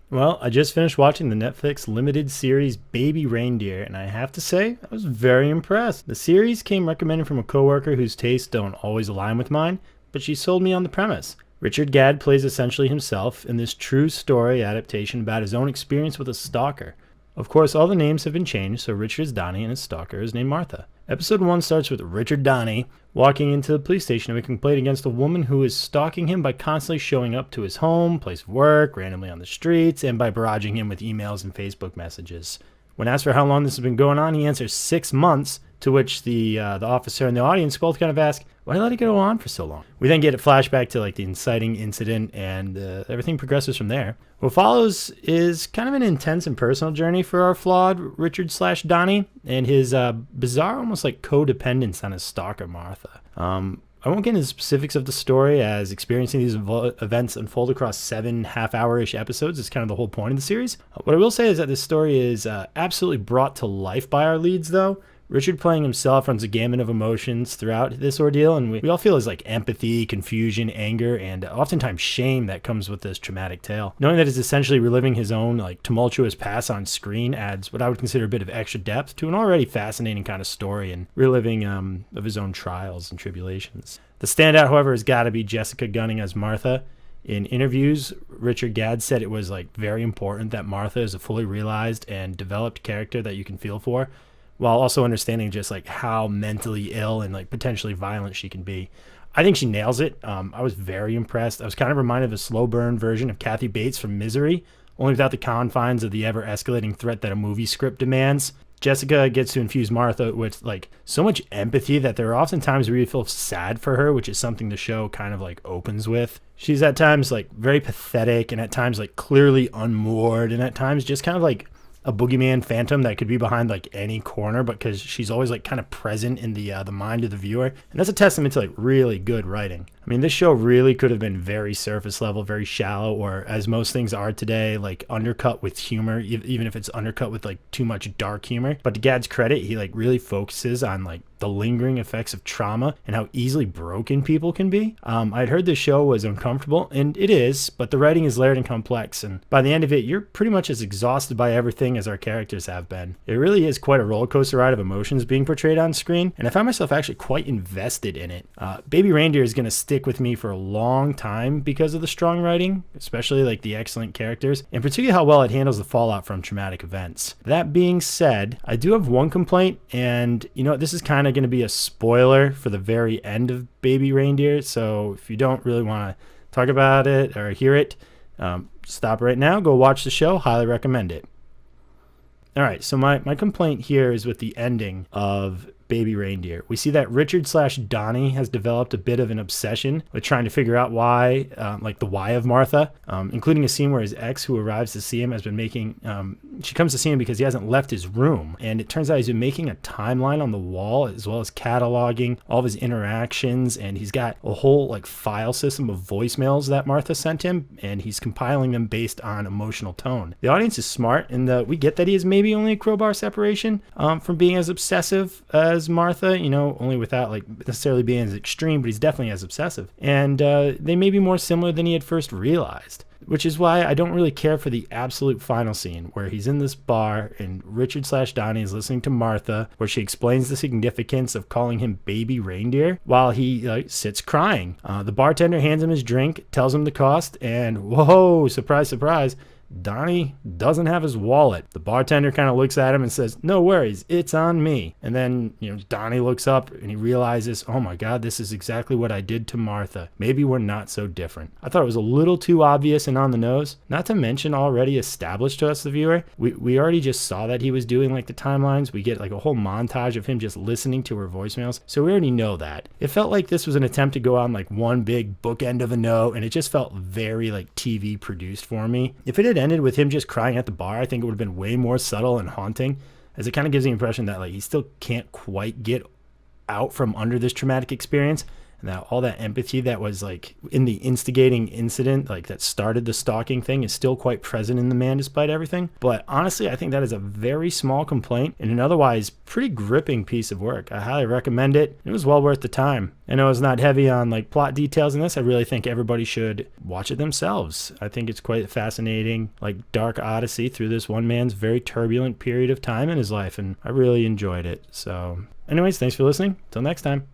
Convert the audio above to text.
Well, I just finished watching the Netflix limited series Baby Reindeer, and I have to say, I was very impressed. The series came recommended from a coworker whose tastes don't always align with mine, but she sold me on the premise. Richard Gadd plays essentially himself in this true story adaptation about his own experience with a stalker. Of course, all the names have been changed, so Richard is Donnie and his stalker is named Martha. Episode 1 starts with Richard Donnie walking into the police station to make a complaint against a woman who is stalking him by constantly showing up to his home, place of work, randomly on the streets, and by barraging him with emails and Facebook messages. When asked for how long this has been going on, he answers 6 months, to which the officer and the audience both kind of ask, why did he let it go on for so long? We then get a flashback to the inciting incident, and everything progresses from there. What follows is kind of an intense and personal journey for our flawed Richard/Donnie and his bizarre, almost like codependence on his stalker Martha. I won't get into the specifics of the story, as experiencing these events unfold across 7 half-hour-ish episodes is kind of the whole point of the series. What I will say is that this story is absolutely brought to life by our leads, though. Richard playing himself runs a gamut of emotions throughout this ordeal, and we all feel his empathy, confusion, anger, and oftentimes shame that comes with this traumatic tale. Knowing that he's essentially reliving his own tumultuous past on screen adds what I would consider a bit of extra depth to an already fascinating kind of story and reliving of his own trials and tribulations. The standout, however, has got to be Jessica Gunning as Martha. In interviews, Richard Gadd said it was very important that Martha is a fully realized and developed character that you can feel for, while also understanding just how mentally ill and potentially violent she can be. I think she nails it. I was very impressed. I was kind of reminded of a slow burn version of Kathy Bates from Misery, only without the confines of the ever-escalating threat that a movie script demands. Jessica gets to infuse Martha with so much empathy that there are often times where you feel sad for her, which is something the show kind of opens with. She's at times very pathetic, and at times clearly unmoored, and at times just kind of a boogeyman phantom that could be behind any corner, because she's always kind of present in the mind of the viewer, and that's a testament to really good writing. I mean, this show really could have been very surface level, very shallow, or as most things are today, undercut with humor, even if it's undercut with too much dark humor. But to Gadd's credit, he really focuses on the lingering effects of trauma and how easily broken people can be. I'd heard this show was uncomfortable, and it is, but the writing is layered and complex, and by the end of it, you're pretty much as exhausted by everything as our characters have been. It really is quite a roller coaster ride of emotions being portrayed on screen, and I found myself actually quite invested in it. Baby Reindeer is going to stick with me for a long time because of the strong writing, especially the excellent characters, and particularly how well it handles the fallout from traumatic events. That being said, I do have one complaint, and this is kind of going to be a spoiler for the very end of Baby Reindeer, so if you don't really want to talk about it or hear it, stop right now, go watch the show, highly recommend it. Alright, so my complaint here is with the ending of Baby Reindeer. We see that Richard/Donnie has developed a bit of an obsession with trying to figure out why, the why of Martha, including a scene where his ex, who arrives to see him, has been making, she comes to see him because he hasn't left his room, and it turns out he's been making a timeline on the wall, as well as cataloging all of his interactions, and he's got a whole file system of voicemails that Martha sent him, and he's compiling them based on emotional tone. The audience is smart, and we get that he is maybe only a crowbar separation from being as obsessive as Martha, only without necessarily being as extreme, but he's definitely as obsessive. And they may be more similar than he had first realized, which is why I don't really care for the absolute final scene where he's in this bar and Richard/Donnie is listening to Martha, where she explains the significance of calling him Baby Reindeer while he sits crying. The bartender hands him his drink, tells him the cost, and whoa, surprise, surprise, Donnie doesn't have his wallet. The bartender kind of looks at him and says, no worries, it's on me. And then, Donnie looks up and he realizes, oh my God, this is exactly what I did to Martha. Maybe we're not so different. I thought it was a little too obvious and on the nose, not to mention already established to us, the viewer. We already just saw that he was doing the timelines. We get a whole montage of him just listening to her voicemails. So we already know that. It felt like this was an attempt to go on one big bookend of a note, and it just felt very TV produced for me. If it had ended with him just crying at the bar, I think it would have been way more subtle and haunting, as it kind of gives the impression that he still can't quite get out from under this traumatic experience, and that all that empathy that was like in the instigating incident, like that started the stalking thing, is still quite present in the man despite everything. But honestly, I think that is a very small complaint in an otherwise pretty gripping piece of work. I highly recommend it. It was well worth the time. I know it's not heavy on like plot details in this. I really think everybody should watch it themselves. I think it's quite a fascinating, like dark odyssey through this one man's very turbulent period of time in his life, and I really enjoyed it. So anyways, thanks for listening. Till next time.